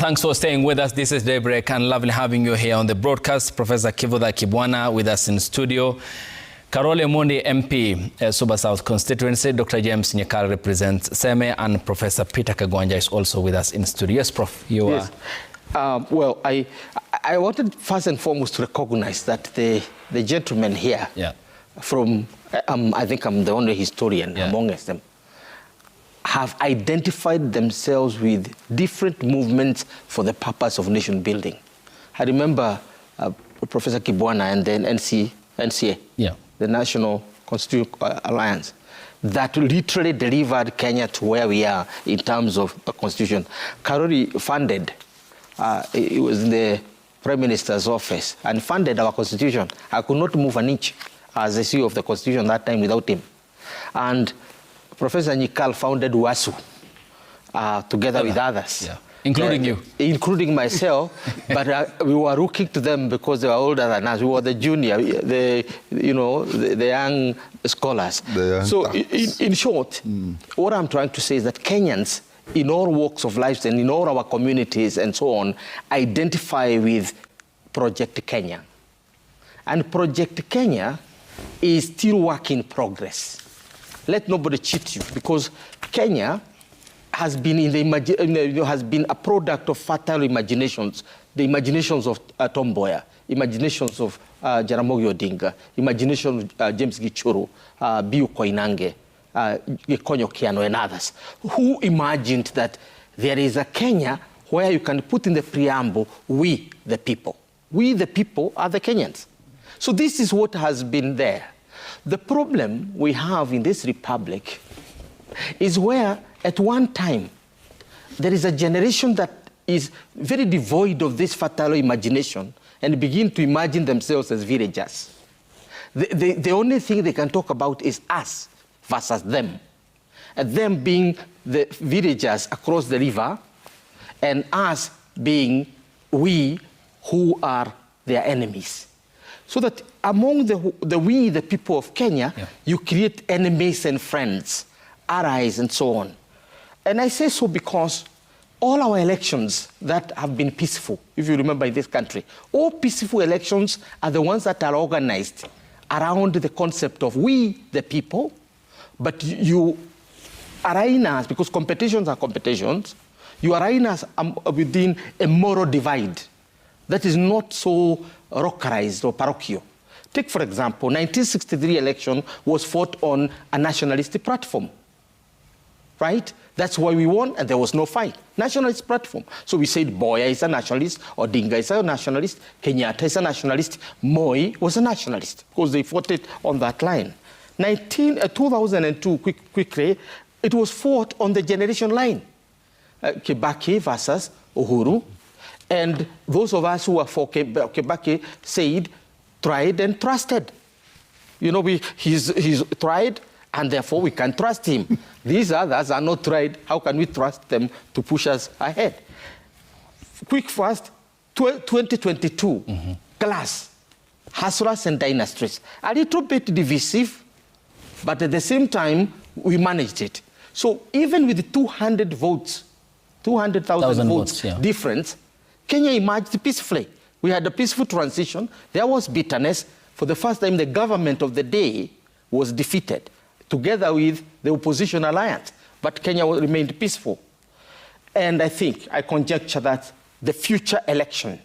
Thanks for staying with us. This is Daybreak, and lovely having you here on the broadcast. Professor Kivutha Kibwana with us in studio. Karole Mundi, MP, Suba South constituency. Dr. James Nyekal represents Seme, and Professor Peter Kagwanja is also with us in studio. Yes, Prof, you are. Well, I wanted first and foremost to recognize that the gentlemen here, from, I think I'm the only historian amongst them, have identified themselves with different movements for the purpose of nation building. I remember Professor Kibwana and then NCA, the National Constitutional Alliance, that literally delivered Kenya to where we are in terms of a constitution. Karori funded, it was in the Prime Minister's office, and funded our constitution. I could not move an inch as the CEO of the constitution that time without him. And Professor Nyekal founded WASU together with others. Including you. Including myself, but we were looking to them because they were older than us. We were the junior, the young scholars. So in short, what I'm trying to say is that Kenyans, in all walks of life and in all our communities and so on, identify with Project Kenya. And Project Kenya is still work in progress. Let nobody cheat you, because Kenya has been has been a product of fertile imaginations, the imaginations of Tom Mboya, imaginations of Jaramogi Odinga, imaginations of James Gichuru, Biu Koinange, Gikonyo Kiano and others, who imagined that there is a Kenya where you can put in the preamble, we the people. We the people are the Kenyans. So this is what has been there. The problem we have in this republic is where at one time there is a generation that is very devoid of this fertile imagination and begin to imagine themselves as villagers. The only thing they can talk about is us versus them. And them being the villagers across the river and us being we who are their enemies. So that among the people of Kenya, you create enemies and friends, allies and so on. And I say so because all our elections that have been peaceful, if you remember in this country, all peaceful elections are the ones that are organized around the concept of we, the people, but you align us, because competitions are competitions, you align us within a moral divide that is not so rockerized or parochial. Take, for example, 1963 election was fought on a nationalistic platform, right? That's why we won, and there was no fight. Nationalist platform. So we said Mboya is a nationalist, Odinga is a nationalist, Kenyatta is a nationalist, Moi was a nationalist, because they fought it on that line. 2002, quickly, it was fought on the generation line. Kibaki versus Uhuru. And those of us who were for Kibaki said, tried and trusted. You know, he's tried, and therefore we can trust him. These others are not tried. How can we trust them to push us ahead? Quick fast, 2022, class, hustlers and dynasties. A little bit divisive, but at the same time, we managed it. So even with 200 votes, 200,000 votes difference, Kenya emerged peacefully. We had a peaceful transition. There was bitterness. For the first time, the government of the day was defeated, together with the opposition alliance. But Kenya remained peaceful. And I think, I conjecture that the future election,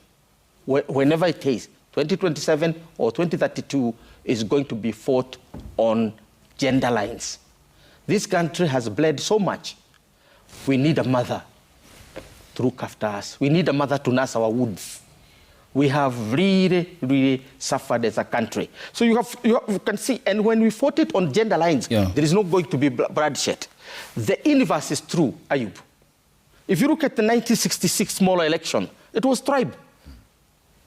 whenever it is, 2027 or 2032, is going to be fought on gender lines. This country has bled so much. We need a mother to look after us. We need a mother to nurse our wounds. We have really, really suffered as a country. So you can see, and when we fought it on gender lines, there is not going to be bloodshed. The inverse is true, Ayub. If you look at the 1966 small election, it was tribe.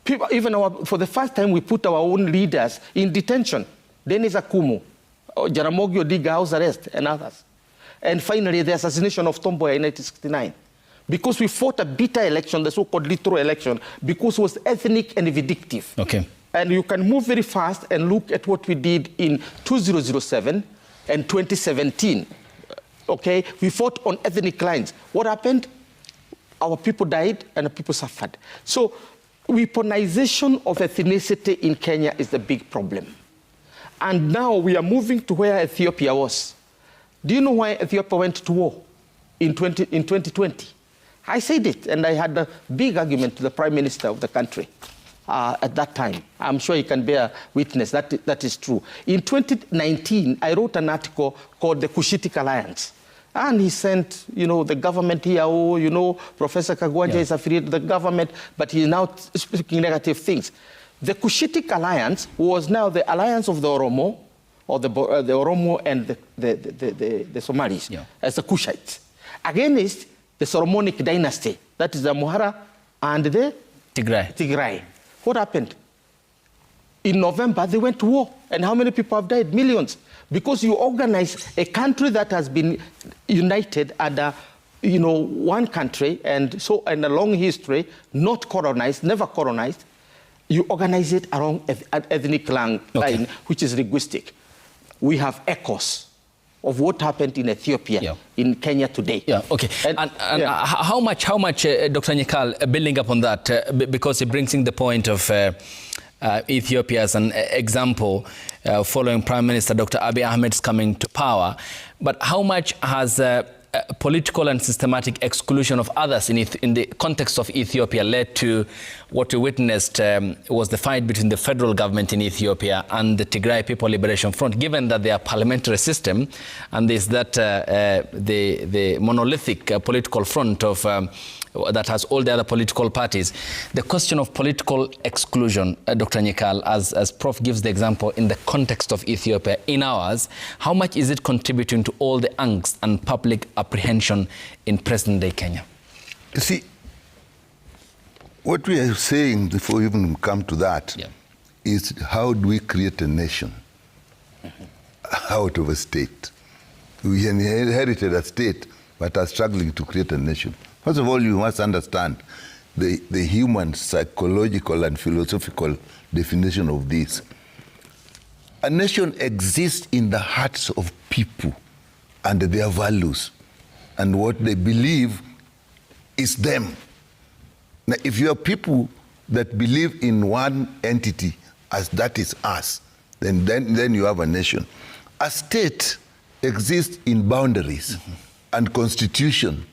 People, even for the first time, we put our own leaders in detention. Dennis Akumu, Jaramogi Odinga house arrest, and others. And finally, the assassination of Tom Mboya in 1969. Because we fought a bitter election, the so-called literal election, because it was ethnic and vindictive. Okay. And you can move very fast and look at what we did in 2007 and 2017. Okay, we fought on ethnic lines. What happened? our people died and people suffered. So weaponization of ethnicity in Kenya is the big problem. And now we are moving to where Ethiopia was. Do you know why Ethiopia went to war in 2020? I said it, and I had a big argument to the Prime Minister of the country at that time. I'm sure he can bear witness that is true. In 2019, I wrote an article called the Cushitic Alliance. And he sent, the government here, Professor Kagwanja is affiliated with the government, but he is now speaking negative things. The Cushitic Alliance was now the alliance of the Oromo, or the Oromo and the Somalis, as the Cushites, against the Solomonic dynasty, that is the Amhara and the Tigray. What happened? In November, they went to war. And how many people have died? Millions. Because you organize a country that has been united under, one country, and a long history, not colonized, never colonized. You organize it around an ethnic line, which is linguistic. We have echoes of what happened in Ethiopia, in Kenya today. And how much, Dr. Nyekal, building up on that, because it brings in the point of Ethiopia as an example, following Prime Minister Dr. Abiy Ahmed's coming to power, but how much has political and systematic exclusion of others in the context of Ethiopia led to what we witnessed was the fight between the federal government in Ethiopia and the Tigray People Liberation Front, given that they are parliamentary system and there's that the monolithic political front of that has all the other political parties. The question of political exclusion, Dr. Nyekal, as Prof gives the example in the context of Ethiopia, in ours, how much is it contributing to all the angst and public apprehension in present-day Kenya? You see, what we are saying before we even come to that is how do we create a nation out of a state? We inherited a state but are struggling to create a nation. First of all, you must understand the human psychological and philosophical definition of this. A nation exists in the hearts of people and their values and what they believe is them. Now, if you have people that believe in one entity as that is us, then you have a nation. A state exists in boundaries and constitution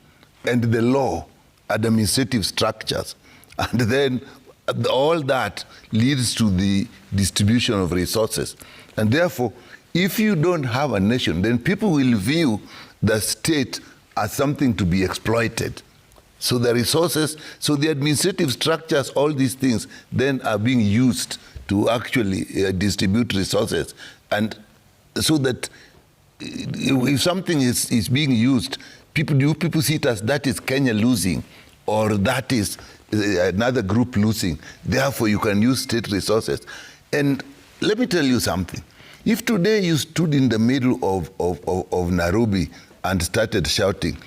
and the law, administrative structures, and then all that leads to the distribution of resources. And therefore, if you don't have a nation, then people will view the state as something to be exploited. So the resources, so the administrative structures, all these things then are being used to actually distribute resources. And so that if something is being used, people see it as that is Kenya losing, or that is another group losing. Therefore, you can use state resources. And let me tell you something. If today you stood in the middle of Nairobi and started shouting,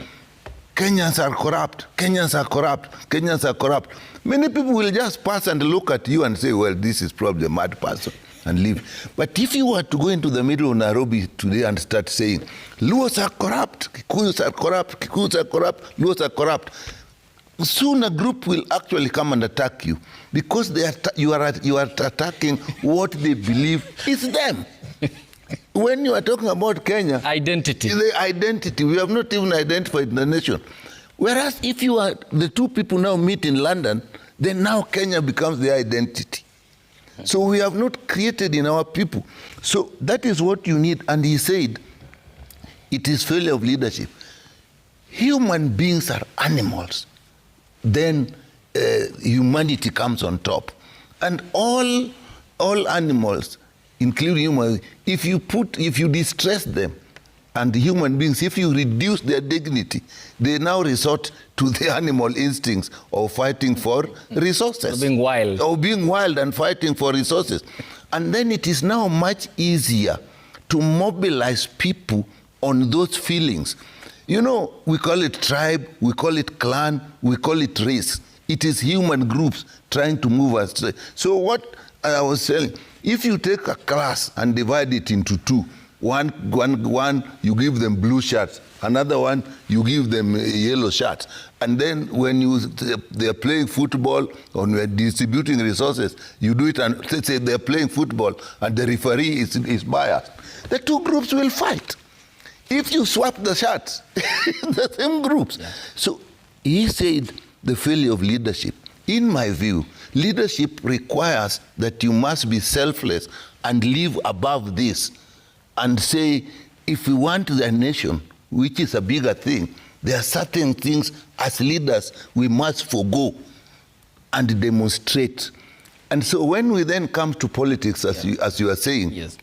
Kenyans are corrupt, Kenyans are corrupt, Kenyans are corrupt, many people will just pass and look at you and say, well, this is probably a mad person, and leave. But if you were to go into the middle of Nairobi today and start saying, Luos are corrupt, Kikuyus are corrupt, Kikuyus are corrupt, Luos are corrupt, soon a group will actually come and attack you because you are attacking what they believe is them. When you are talking about Kenya, identity. The identity, we have not even identified the nation. Whereas if you are, the two people now meet in London, then now Kenya becomes their identity. So we have not created in our people. So that is what you need. And he said, it is failure of leadership. Human beings are animals. Then humanity comes on top. And all animals, including humans, if you distress them, and human beings, if you reduce their dignity, they now resort to the animal instincts of fighting for resources. Or being wild. Or being wild and fighting for resources. And then it is now much easier to mobilize people on those feelings. You know, we call it tribe, we call it clan, we call it race. It is human groups trying to move us. So what I was saying, if you take a class and divide it into two, One, you give them blue shirts. Another one, you give them yellow shirts. And then when they're playing football or you're distributing resources, you do it and let's say they're playing football and the referee is biased. The two groups will fight. If you swap the shirts, the same groups. Yeah. So he said the failure of leadership. In my view, leadership requires that you must be selfless and live above this and say, if we want a nation, which is a bigger thing, there are certain things as leaders we must forego and demonstrate. And so when we then come to politics, as you are saying, yes,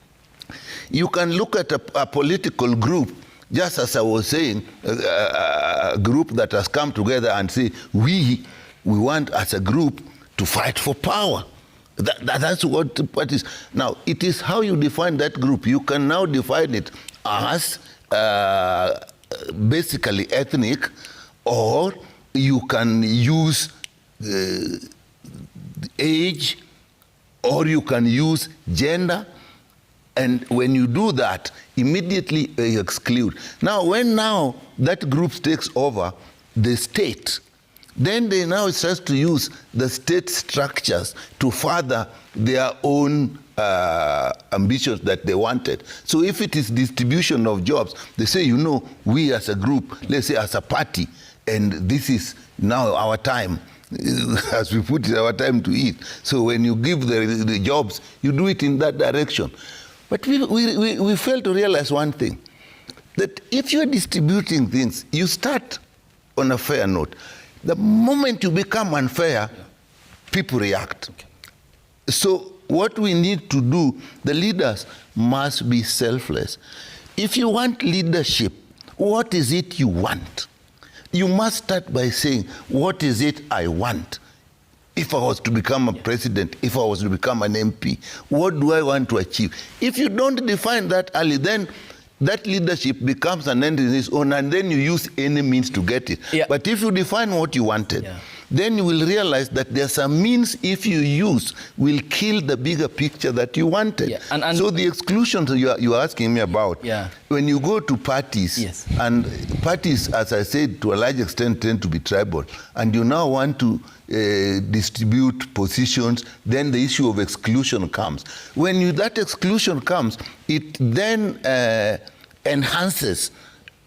you can look at a political group, just as I was saying, a group that has come together and say, we want as a group to fight for power. That's what is. Now, it is how you define that group. You can now define it as basically ethnic, or you can use age, or you can use gender. And when you do that, immediately you exclude. Now, when that group takes over the state, then they now start to use the state structures to further their own ambitions that they wanted. So if it is distribution of jobs, they say, we as a group, let's say as a party, and this is now our time, as we put it, our time to eat. So when you give the jobs, you do it in that direction. But we fail to realize one thing, that if you're distributing things, you start on a fair note. The moment you become unfair, people react. Okay. So what we need to do, the leaders must be selfless. If you want leadership, what is it you want? You must start by saying, what is it I want? If I was to become a president, if I was to become an MP, what do I want to achieve? If you don't define that early, then that leadership becomes an end in its own, and then you use any means to get it. Yeah. But if you define what you wanted, then you will realize that there's a means, if you use, will kill the bigger picture that you wanted. Yeah. And so the exclusions you're asking me about, when you go to parties, and parties, as I said, to a large extent tend to be tribal, and you now want to distribute positions, then the issue of exclusion comes. When that exclusion comes, it then enhances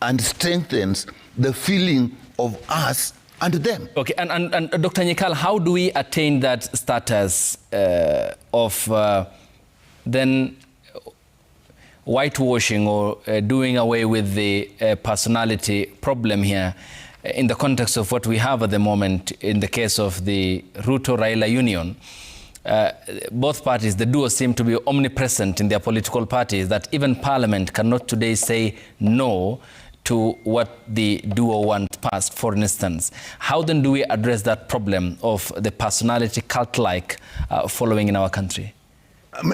and strengthens the feeling of us and them. Okay, and Dr. Nyikal, how do we attain that status of then whitewashing or doing away with the personality problem here in the context of what we have at the moment in the case of the Ruto-Raila union? Both parties, the duo, seem to be omnipresent in their political parties, that even Parliament cannot today say no to what the duo want passed, for instance. How then do we address that problem of the personality cult-like following in our country?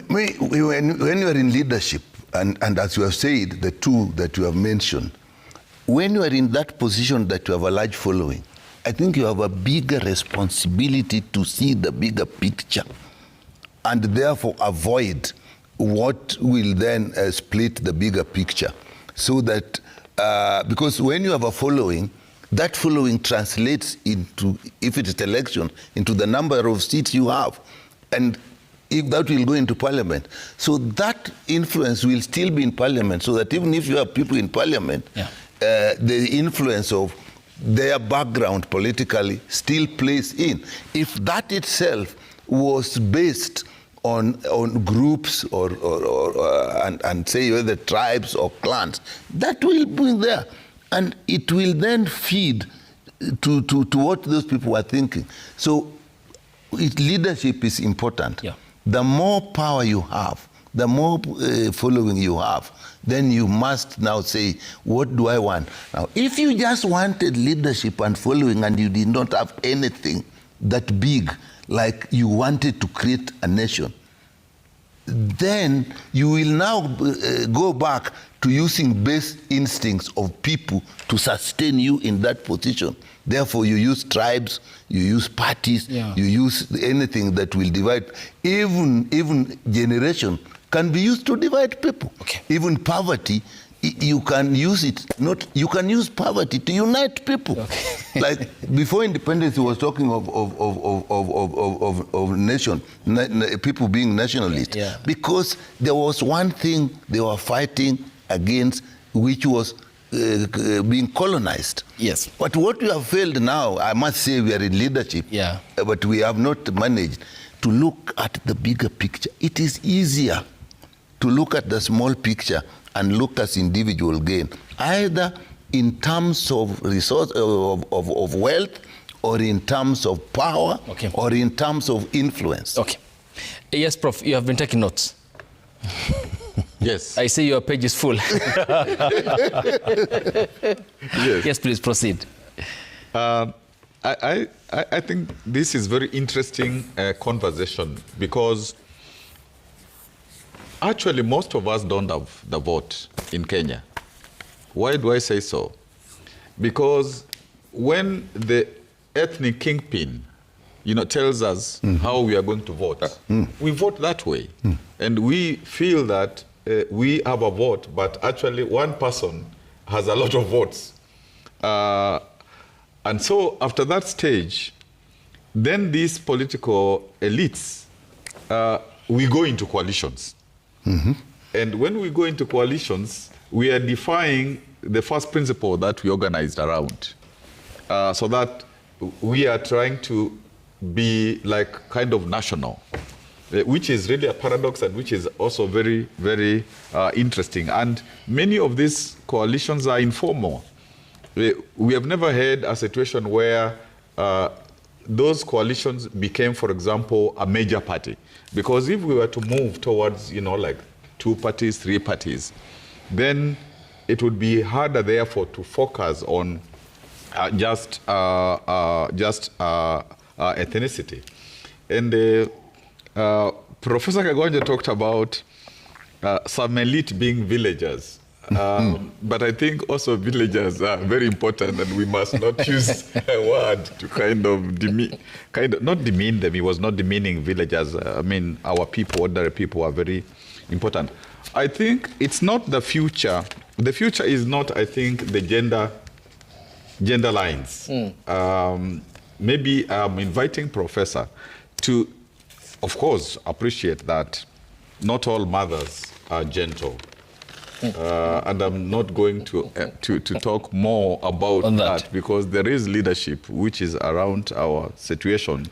When you are in leadership, and as you have said, the two that you have mentioned, when you are in that position that you have a large following, I think you have a bigger responsibility to see the bigger picture and therefore avoid what will then split the bigger picture. So that, because when you have a following, that following translates into, if it is election, into the number of seats you have. And if that will go into parliament. So that influence will still be in parliament, so that even if you have people in parliament, the influence of their background politically still plays in. If that itself was based on groups and say whether tribes or clans, that will be there, and it will then feed to what those people are thinking. So leadership is important. The more power you have, the more following you have, then you must now say, what do I want? Now, if you just wanted leadership and following and you did not have anything that big, like you wanted to create a nation, then you will now go back to using base instincts of people to sustain you in that position. Therefore, you use tribes, you use parties, you use anything that will divide. Even generation can be used to divide people. Okay. Even poverty, you can use it. You can use poverty to unite people. Okay. Like before independence, he was talking of nation, people being nationalists, because there was one thing they were fighting against, which was being colonized. Yes. But what we have failed now, I must say, we are in leadership, but we have not managed to look at the bigger picture. It is easier to look at the small picture and look at individual gain, either in terms of resource of wealth, or in terms of power, or in terms of influence. Okay. Yes, Prof, you have been taking notes. Yes. I see your page is full. Yes, please proceed. I think this is very interesting conversation, because actually most of us don't have the vote in Kenya. Why do I say so? Because when the ethnic kingpin, tells us how we are going to vote, we vote that way. And we feel that we have a vote, but actually one person has a lot of votes. And so after that stage, then these political elites, we go into coalitions. And when we go into coalitions, we are defying the first principle that we organized around. So that we are trying to be like kind of national, which is really a paradox, and which is also very, very interesting. And many of these coalitions are informal. We have never had a situation where those coalitions became, for example, a major party. Because if we were to move towards, like 2 parties, 3 parties, then it would be harder, therefore, to focus on just ethnicity. And Professor Kagonja talked about some elite being villagers. But I think also villagers are very important, and we must not use a word to not demean them. He was not demeaning villagers. I mean, our people, ordinary people, are very important. I think it's not the future. The future is not, I think, the gender lines. Maybe I'm inviting Professor to, of course, appreciate that not all mothers are gentle. And I'm not going to talk more about that, because there is leadership which is around our situation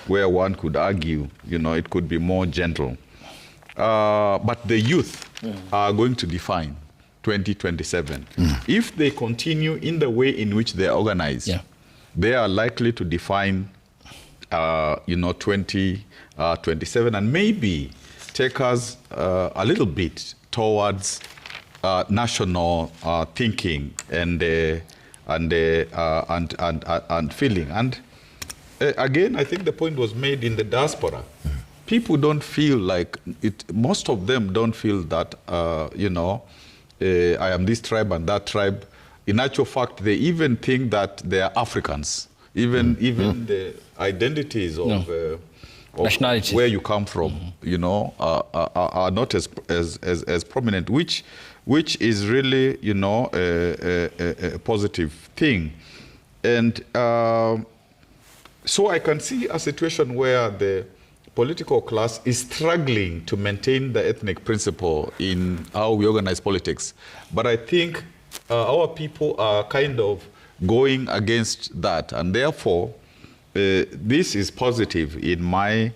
where one could argue, it could be more gentle. But the youth are going to define 2027. If they continue in the way in which they are organized, they are likely to define 2027, and maybe take us a little bit towards national thinking and feeling. And again, I think the point was made in the diaspora. People don't feel like it. Most of them don't feel that I am this tribe and that tribe. In actual fact, they even think that they are Africans. Even the identities of nationality, where you come from, are not as prominent, which is really, a positive thing. And so I can see a situation where the political class is struggling to maintain the ethnic principle in how we organize politics. But I think our people are kind of going against that, and therefore this is positive in my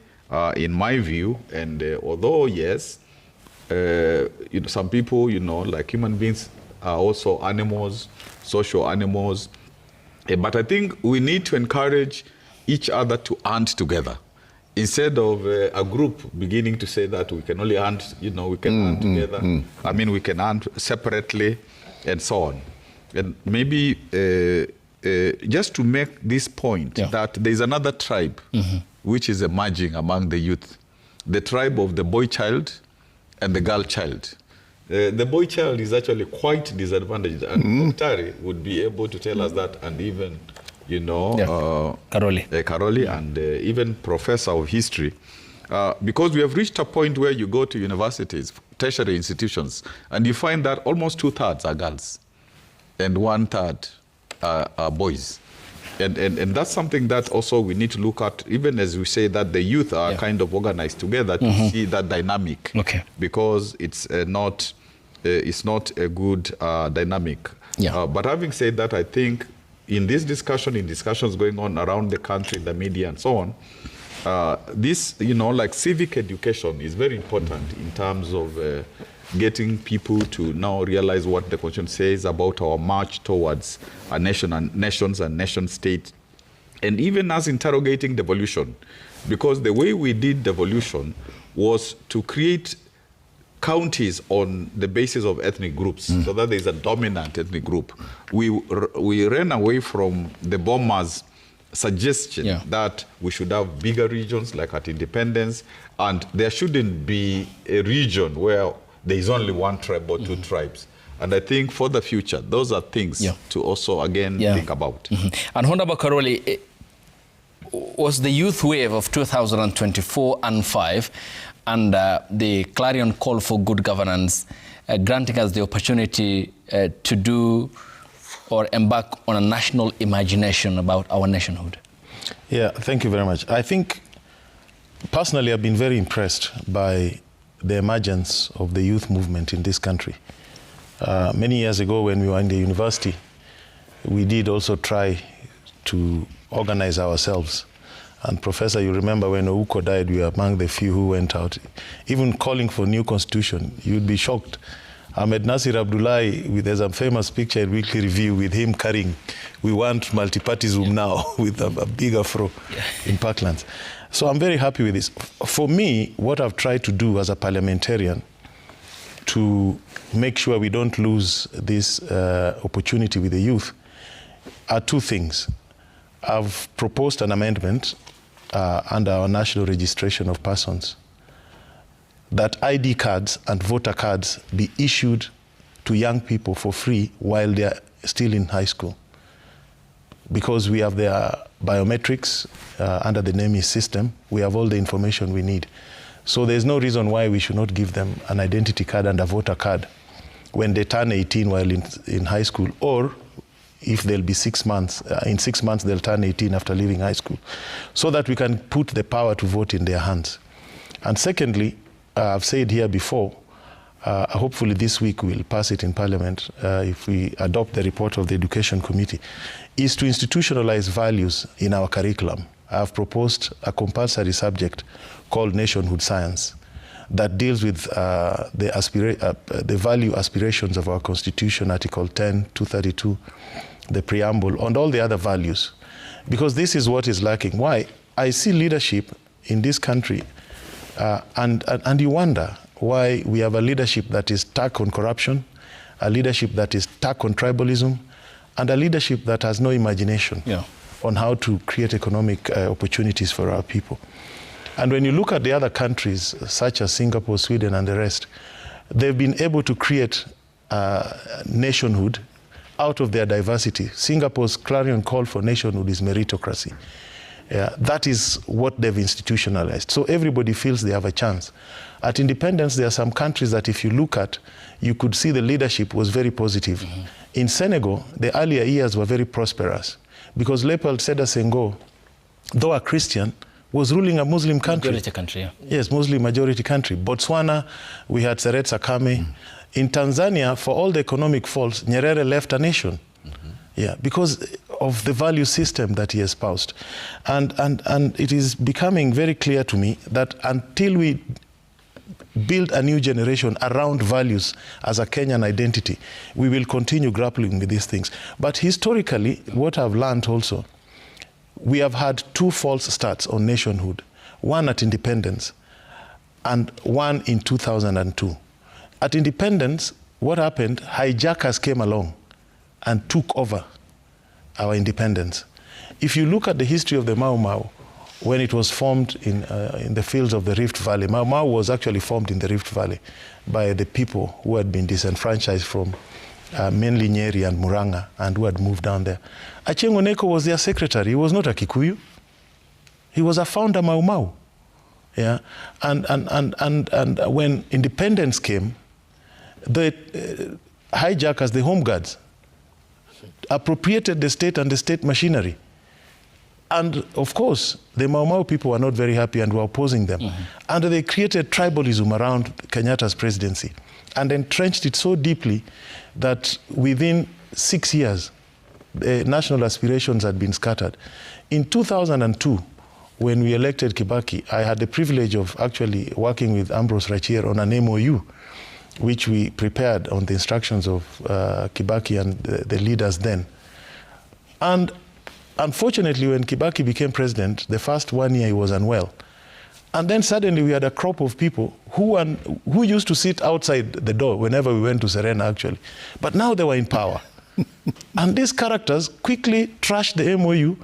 view. And although yes, some people, like human beings, are also animals, social animals. But I think we need to encourage each other to hunt together, instead of a group beginning to say that we can only hunt, we can hunt together. I mean, we can hunt separately, and so on. And maybe just to make this point, that there's another tribe which is emerging among the youth, the tribe of the boy child and the girl child. The boy child is actually quite disadvantaged, and Tari would be able to tell us that, and even, Karoli, and even professor of history. Because we have reached a point where you go to universities, tertiary institutions, and you find that almost 2/3 are girls and 1/3 are boys. And that's something that also we need to look at, even as we say that the youth are kind of organized together to see that dynamic. Okay. Because it's not a good dynamic. Yeah. But having said that, I think in this discussion, in discussions going on around the country, the media and so on, this, like civic education is very important in terms of getting people to now realize what the Constitution says about our march towards a nation and nations and nation state, and even us interrogating devolution, because the way we did devolution was to create counties on the basis of ethnic groups, so that there is a dominant ethnic group. We ran away from the bombers' suggestion that we should have bigger regions like at independence, and there shouldn't be a region where there is only one tribe or two tribes. And I think for the future, those are things to also, again, think about. And Honorable Karoli, was the youth wave of 2024 and 5 and the clarion call for good governance granting us the opportunity to do or embark on a national imagination about our nationhood? Yeah, thank you very much. I think, personally, I've been very impressed by the emergence of the youth movement in this country. Many years ago when we were in the university, we did also try to organize ourselves. And Professor, you remember when Ouko died, we were among the few who went out, even calling for new constitution. You'd be shocked. Ahmed Nasir Abdullahi, there's a famous picture in Weekly Review with him carrying, we want multipartyism now, with a big afro in Parklands. So I'm very happy with this. For me, what I've tried to do as a parliamentarian to make sure we don't lose this opportunity with the youth are two things. I've proposed an amendment under our national registration of persons that ID cards and voter cards be issued to young people for free while they're still in high school. Because we have their biometrics under the NEMI system, we have all the information we need. So there's no reason why we should not give them an identity card and a voter card when they turn 18 while in high school, or if they'll be 6 months, in 6 months they'll turn 18 after leaving high school, so that we can put the power to vote in their hands. And secondly, I've said here before, hopefully this week we'll pass it in Parliament if we adopt the report of the Education Committee, is to institutionalize values in our curriculum. I've proposed a compulsory subject called Nationhood Science that deals with the value aspirations of our Constitution, Article 10, 232, the preamble, and all the other values. Because this is what is lacking. Why? I see leadership in this country and you wonder why we have a leadership that is stuck on corruption, a leadership that is stuck on tribalism, and a leadership that has no imagination on how to create economic opportunities for our people. And when you look at the other countries, such as Singapore, Sweden, and the rest, they've been able to create nationhood out of their diversity. Singapore's clarion call for nationhood is meritocracy. That is what they've institutionalized. So everybody feels they have a chance. At independence, there are some countries that if you look at, you could see the leadership was very positive. In Senegal, the earlier years were very prosperous because Leopold Sédar Senghor, though a Christian, was ruling a Muslim country. Majority country, Yes, Muslim majority country. Botswana, we had Seret Sakame. In Tanzania, for all the economic faults, Nyerere left a nation. Because of the value system that he espoused. And it is becoming very clear to me that until we build a new generation around values as a Kenyan identity, we will continue grappling with these things. But historically, what I've learned also, we have had two false starts on nationhood, one at independence and one in 2002. At independence, what happened, hijackers came along and took over our independence. If you look at the history of the Mau Mau, when it was formed in the fields of the Rift Valley, Mau Mau was actually formed in the Rift Valley by the people who had been disenfranchised from mainly Nyeri and Muranga and who had moved down there. Achieng' Oneko was their secretary. He was not a Kikuyu. He was a founder Mau Mau. Yeah, and when independence came, the hijackers, the home guards, appropriated the state and the state machinery. And of course, the Mau Mau people were not very happy and were opposing them. And they created tribalism around Kenyatta's presidency and entrenched it so deeply that within 6 years, the national aspirations had been scattered. In 2002, when we elected Kibaki, I had the privilege of actually working with Ambrose Rachir on an MOU, which we prepared on the instructions of Kibaki and the leaders then. And unfortunately, when Kibaki became president, the first 1 year he was unwell. And then suddenly we had a crop of people who used to sit outside the door whenever we went to Serena, actually. But now they were in power. And these characters quickly trashed the MOU,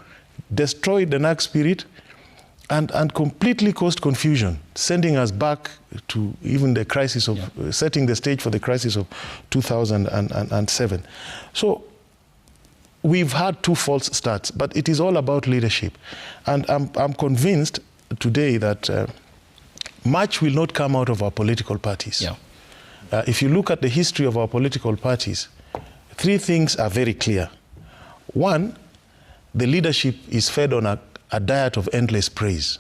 destroyed the NAC spirit, and completely caused confusion, sending us back to even the crisis of, setting the stage for the crisis of 2007. So we've had two false starts, but it is all about leadership. And I'm convinced today that much will not come out of our political parties. Yeah. If you look at the history of our political parties, three things are very clear. One, the leadership is fed on a diet of endless praise.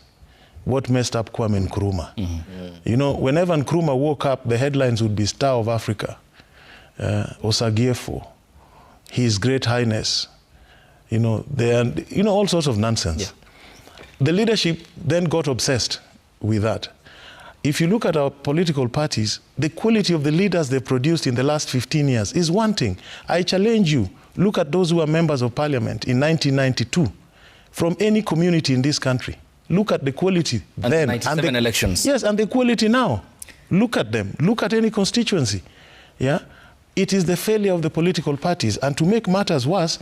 What messed up Kwame Nkrumah? You know, whenever Nkrumah woke up, the headlines would be Star of Africa, Osagiefo, His Great Highness, you know, all sorts of nonsense. Yeah. The leadership then got obsessed with that. If you look at our political parties, the quality of the leaders they've produced in the last 15 years is wanting. I challenge you, look at those who are members of parliament in 1992, from any community in this country. Look at the quality and then. 97 elections. Yes, and the quality now. Look at them. Look at any constituency. Yeah? It is the failure of the political parties. And to make matters worse,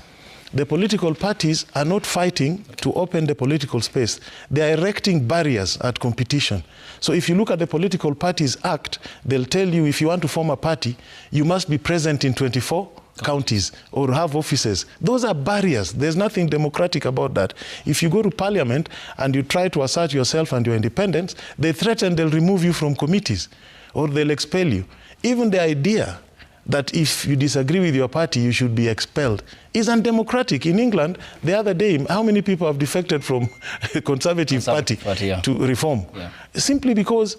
the political parties are not fighting to open the political space. They are erecting barriers at competition. So if you look at the Political Parties Act, they'll tell you if you want to form a party, you must be present in 24 counties or have offices. Those are barriers. There's nothing democratic about that. If you go to parliament and you try to assert yourself and your independence, they threaten they'll remove you from committees or they'll expel you. Even the idea that if you disagree with your party, you should be expelled is undemocratic. In England, the other day, how many people have defected from the Conservative Party to Reform? Yeah. Simply because,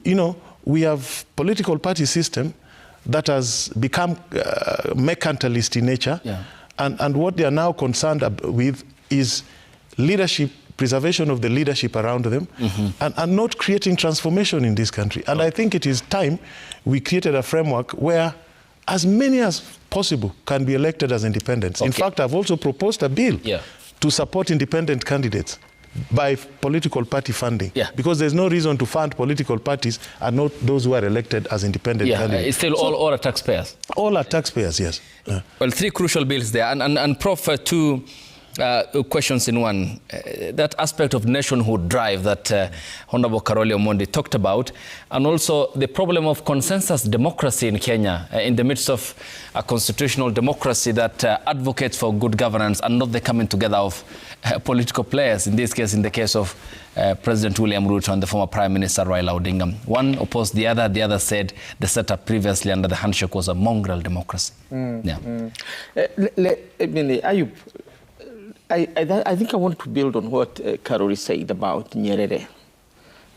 you know, we have political party system that has become mercantilist in nature. Yeah. And what they are now concerned with is leadership, preservation of the leadership around them, and not creating transformation in this country. And I think it is time we created a framework where as many as possible can be elected as independents. In fact, I've also proposed a bill to support independent candidates by political party funding, because there's no reason to fund political parties and not those who are elected as independent candidates. It's still all are taxpayers. All are taxpayers, yes. Well, three crucial bills there, and Prof, two questions in one. That aspect of nationhood drive that Honorable Karole Omondi talked about, and also the problem of consensus democracy in Kenya in the midst of a constitutional democracy that advocates for good governance and not the coming together of political players, in this case, in the case of President William Ruto and the former Prime Minister Raila Odinga. One opposed the other said the setup previously under the handshake was a mongrel democracy. Ayub, I think I want to build on what Karole said about Nyerere.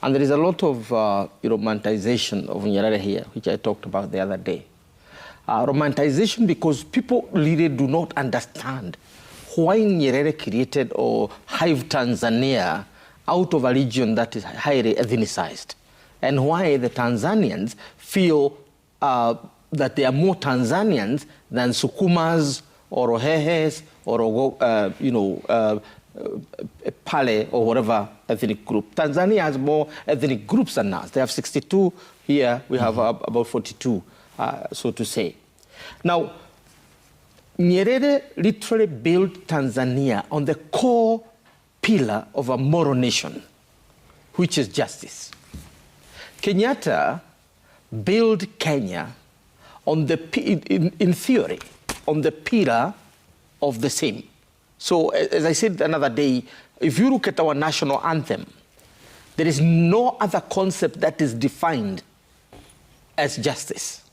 And there is a lot of romanticization of Nyerere here, which I talked about the other day. Romanticization because people really do not understand why Nyerere created or hived Tanzania out of a region that is highly ethnicized, and why the Tanzanians feel that they are more Tanzanians than Sukumas or Ohehes or Pale or whatever ethnic group. Tanzania has more ethnic groups than us. They have 62. Here we have about 42, so to say. Now, Nyerere literally built Tanzania on the core pillar of a moral nation, which is justice. Kenyatta built Kenya on the, in theory, on the pillar of the same. So, as I said another day, if you look at our national anthem, There is no other concept that is defined as justice.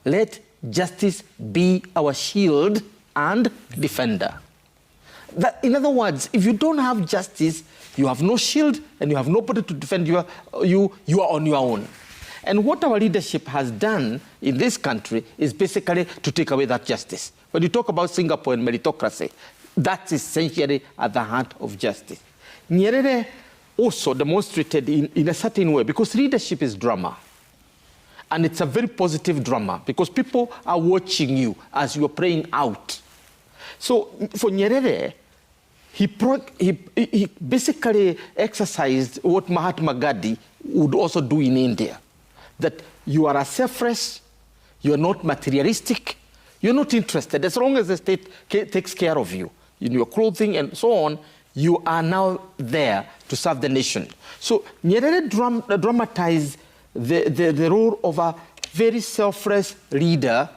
Let justice be our shield and defender. In other words, if you don't have justice, you have no shield and you have nobody to defend you. You are on your own. And what our leadership has done in this country is basically to take away that justice. When you talk about Singapore and meritocracy, that's essentially at the heart of justice. Nyerere also demonstrated in a certain way, because leadership is drama. And it's a very positive drama, because people are watching you as you are playing out. So for Nyerere, he basically exercised what Mahatma Gandhi would also do in India. That you are a selfless, you are not materialistic, you're not interested. As long as the state takes care of you, in your clothing and so on, you are now there to serve the nation. So Nyerere dramatized the role of a very selfless leader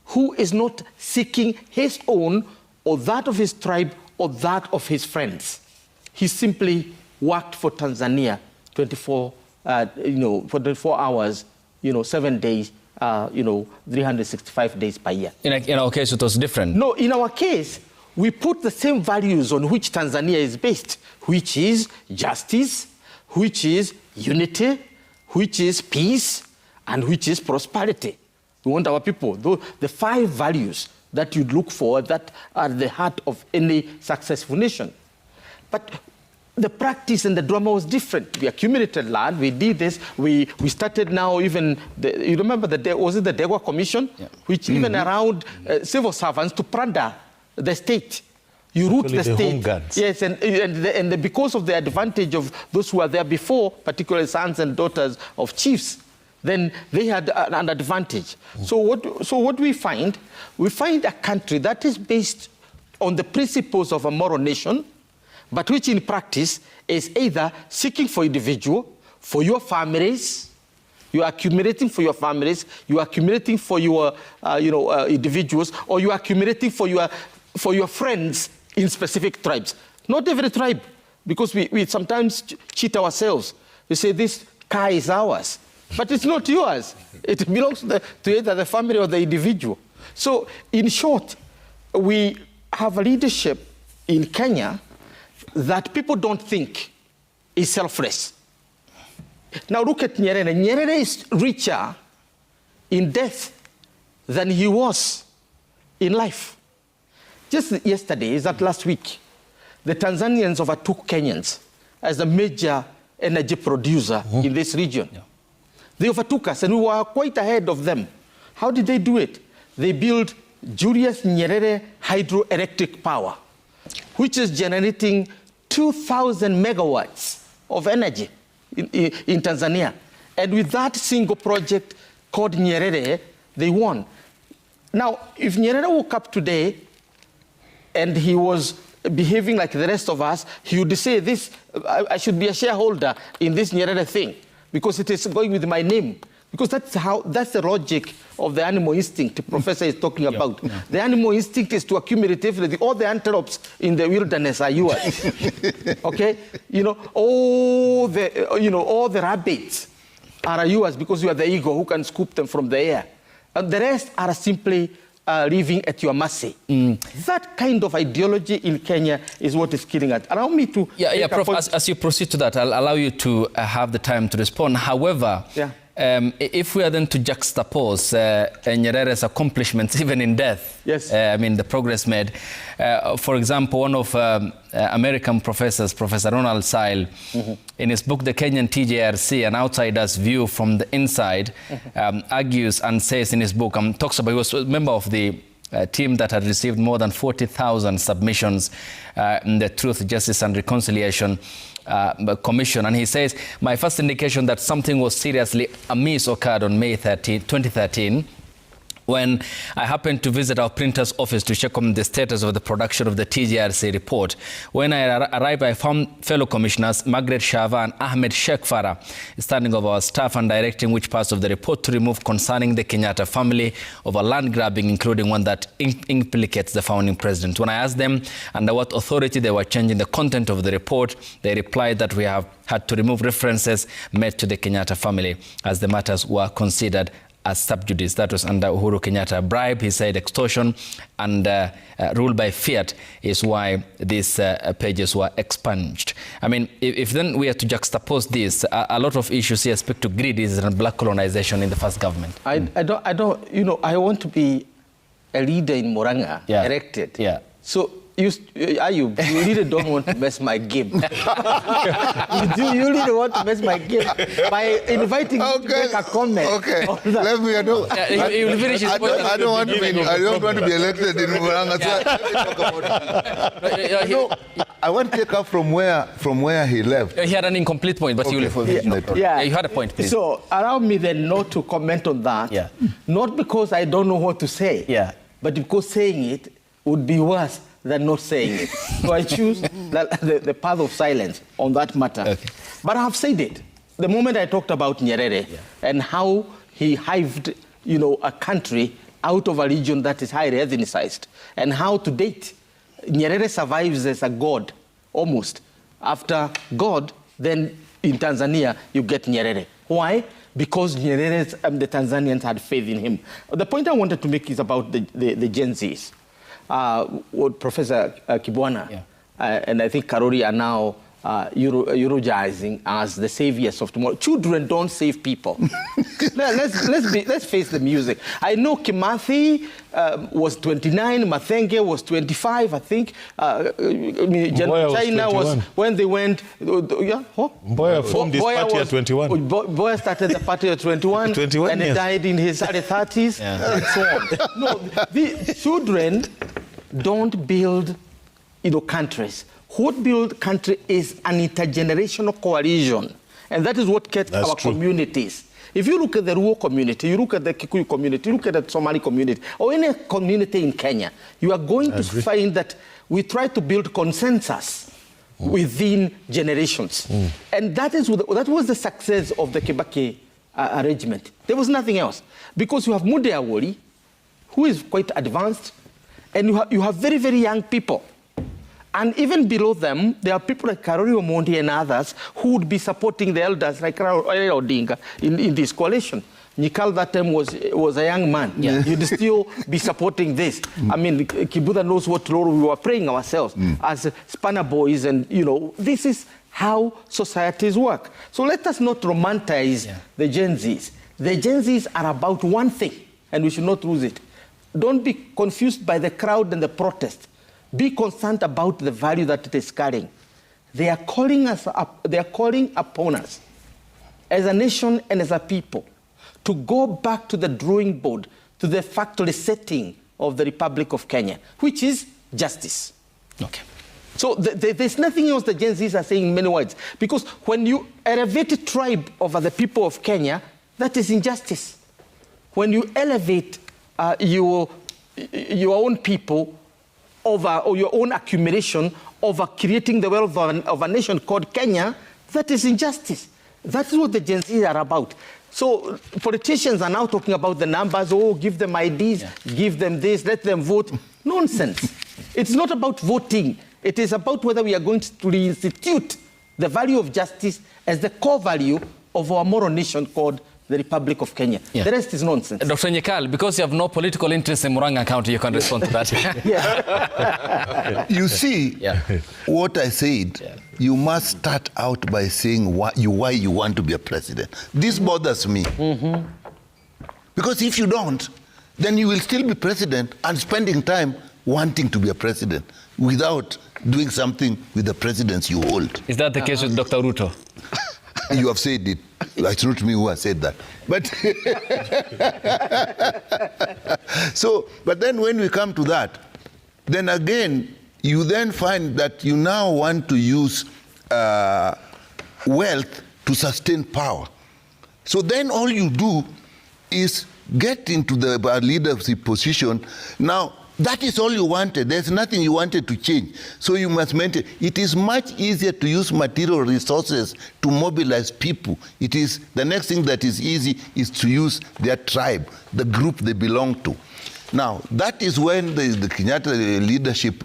who is not seeking his own or that of his tribe or that of his friends. He simply worked for Tanzania 24 hours, 7 days, 365 days per year. In our case, it was different. No, in our case, we put the same values on which Tanzania is based, which is justice, which is unity, which is peace, and which is prosperity. We want our people, the 5 values that you'd look for that are the heart of any successful nation. But the practice and the drama was different. We accumulated land, we did this, we started now even, you remember, was it the Dewa Commission? Yeah. Which even around civil servants to plunder the state. You root the state. Home guards. Yes, and because of the advantage of those who were there before, particularly sons and daughters of chiefs, then they had an advantage. So what we find a country that is based on the principles of a moral nation, but which in practice is either seeking for individual, for your families, you are accumulating for your families, you are accumulating for your individuals, or you are accumulating for your friends in specific tribes. Not every tribe, because we sometimes cheat ourselves. We say this car is ours, but it's not yours. It belongs to either the family or the individual. So in short, we have a leadership in Kenya that people don't think is selfless. Now look at Nyerere. Nyerere is richer in death than he was in life. Just yesterday, is that last week, the Tanzanians overtook Kenyans as a major energy producer in this region. Yeah. They overtook us and we were quite ahead of them. How did they do it? They built Julius Nyerere hydroelectric power, which is generating 2,000 megawatts of energy in Tanzania. And with that single project called Nyerere, they won. Now, if Nyerere woke up today and he was behaving like the rest of us, he would say, I should be a shareholder in this Nyerere thing because it is going with my name. Because that's the logic of the animal instinct the professor is talking about. Yeah. The animal instinct is to accumulate everything. All the antelopes in the wilderness are yours. Okay? All the rabbits are yours because you are the eagle who can scoop them from the air. And the rest are simply living at your mercy. That kind of ideology in Kenya is what is killing us. Allow me to... Prof, as you proceed to that, I'll allow you to have the time to respond. However, if we are then to juxtapose Nyerere's accomplishments, even in death, yes. The progress made. For example, one of American professors, Professor Ronald Seil, in his book, The Kenyan TJRC, An Outsider's View from the Inside, argues and says in his book, talks about, he was a member of the team that had received more than 40,000 submissions in the Truth, Justice and Reconciliation Commission, and he says, my first indication that something was seriously amiss occurred on May 13, 2013, when I happened to visit our printer's office to check on the status of the production of the TGRC report. When I arrived, I found fellow commissioners Margaret Shava and Ahmed Sheikh Farah standing over our staff and directing which parts of the report to remove concerning the Kenyatta family over land grabbing, including one that implicates the founding president. When I asked them under what authority they were changing the content of the report, they replied that we have had to remove references made to the Kenyatta family as the matters were considered as sub judice. That was under Uhuru Kenyatta. Bribe, he said, extortion and rule by fiat is why these pages were expunged. I mean, if then we are to juxtapose this, a lot of issues here speak to greed and black colonization in the first government. I don't, you know, I want to be a leader in Murang'a, elected. Yeah. So, you really don't want to mess my game. You really want to mess my game by inviting me to make a comment. Okay, let me. I don't want to be elected in Murang'a. I want to take up from where he left. He had an incomplete point, but you had a point, please. So allow me then not to comment on that. Yeah. Not because I don't know what to say. Yeah. But because saying it would be worse than not saying it. So I choose the path of silence on that matter. Okay. But I have said it. The moment I talked about Nyerere and how he hived, you know, a country out of a region that is highly ethnicized, and how to date Nyerere survives as a god, almost. After God, then in Tanzania, you get Nyerere. Why? Because Nyerere, the Tanzanians had faith in him. The point I wanted to make is about the Gen Zs. What Professor Kibwana and I think Karori are now eulogizing as the saviors of tomorrow. Children don't save people. let's face the music. I know Kimathi was 29, Mathenge was 25, I think. China was when they went. Mboya formed his party at 21. Mboya started the party at 21 and he died in his early 30s and so on. No, the children don't build, you know, countries. What builds country is an intergenerational coalition, and that is what kept our communities. If you look at the Luo community, you look at the Kikuyu community, you look at the Somali community, or any community in Kenya, you are going to find that we try to build consensus within generations. And that was the success of the Kibaki arrangement. There was nothing else. Because you have Mude Awori, who is quite advanced, and you have very, very young people. And even below them, there are people like Karori Omondi and others who would be supporting the elders like Raila Odinga in this coalition. Nikal that time was a young man. You'd still be supporting this. I mean, Kibuda knows what role we were playing ourselves as spanner boys, and, you know, this is how societies work. So let us not romanticize the Gen Zs. The Gen Zs are about one thing, and we should not lose it. Don't be confused by the crowd and the protest. Be concerned about the value that it is carrying. They are calling us up, they are calling upon us as a nation and as a people to go back to the drawing board, to the factory setting of the Republic of Kenya, which is justice. Okay. So there's nothing else the Gen Zs are saying in many words. Because when you elevate a tribe over the people of Kenya, that is injustice. When you elevate your own people over, or your own accumulation over creating the wealth of a nation called Kenya, that is injustice. That is what the Gen Z are about. So politicians are now talking about the numbers. Oh, give them IDs, give them this, let them vote. Nonsense. It's not about voting. It is about whether we are going to reinstitute the value of justice as the core value of our moral nation called the Republic of Kenya. The rest is nonsense. Dr. Nyekal, because you have no political interest in Murang'a County, you can respond to that. You see, what I said, you must start out by saying why you want to be a president. This bothers me. Because if you don't, then you will still be president and spending time wanting to be a president without doing something with the presidents you hold. Is that the case with Dr. Ruto? You have said it. It's not me who has said that. But but then when we come to that, then again, you then find that you now want to use wealth to sustain power. So then all you do is get into the leadership position. Now, that is all you wanted. There's nothing you wanted to change. So you must maintain. It is much easier to use material resources to mobilize people. It is the next thing that is easy is to use their tribe, the group they belong to. Now, that is when the Kenyatta leadership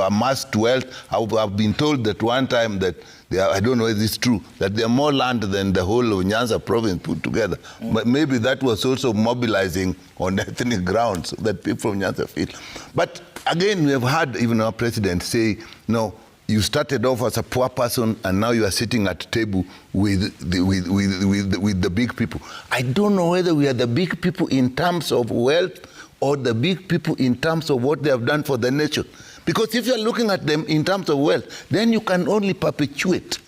amassed wealth. I've been told that one time that I don't know if it's true, that they are more land than the whole of Nyanza province put together. But maybe that was also mobilizing on ethnic grounds so that people from Nyanza feel. But again, we have had even our president say, no, you started off as a poor person and now you are sitting at the table with the big people. I don't know whether we are the big people in terms of wealth or the big people in terms of what they have done for the nation. Because if you're looking at them in terms of wealth, then you can only perpetuate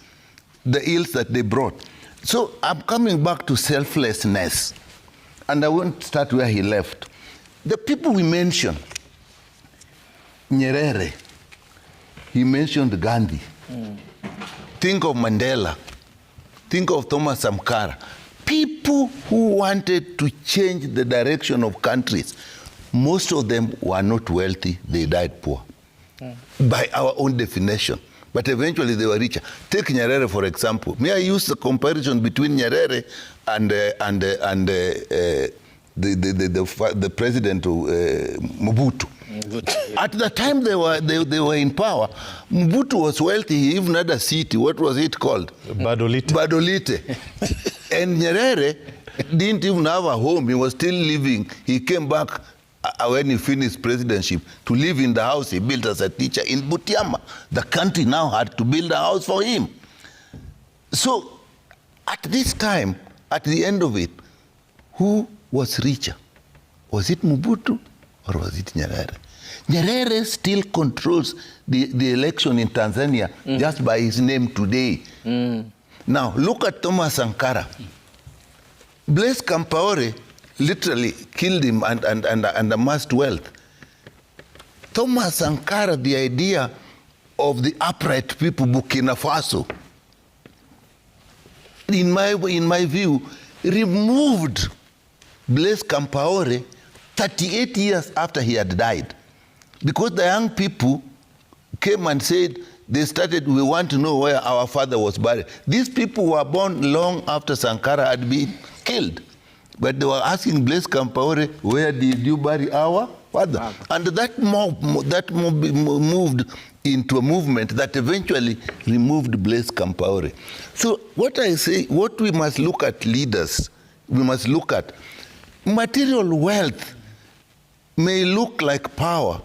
the ills that they brought. So I'm coming back to selflessness. And I won't start where he left. The people we mentioned, Nyerere, he mentioned Gandhi. Think of Mandela. Think of Thomas Sankara. People who wanted to change the direction of countries, most of them were not wealthy, they died poor. By our own definition. But eventually they were richer. Take Nyerere, for example. May I use the comparison between Nyerere and the president of Mobutu. At the time they were in power, Mobutu was wealthy. He even had a city. What was it called? Badolite. Badolite. And Nyerere didn't even have a home. He was still living. He came back when he finished presidency to live in the house he built as a teacher in Butiama. The country now had to build a house for him. So at this time, at the end of it, who was richer? Was it Mobutu or was it Nyerere? Nyerere still controls the election in Tanzania just by his name today. Now, look at Thomas Sankara. Blaise Compaoré literally killed him and amassed wealth. Thomas Sankara, the idea of the upright people, Burkina Faso, in my view, removed Blaise Compaoré 38 years after he had died. Because the young people came and said, they started, we want to know where our father was buried. These people were born long after Sankara had been killed. But they were asking Blaise Compaoré, where did you bury our father? And that moved into a movement that eventually removed Blaise Compaoré. So what I say, what we must look at, leaders, we must look at material wealth may look like power,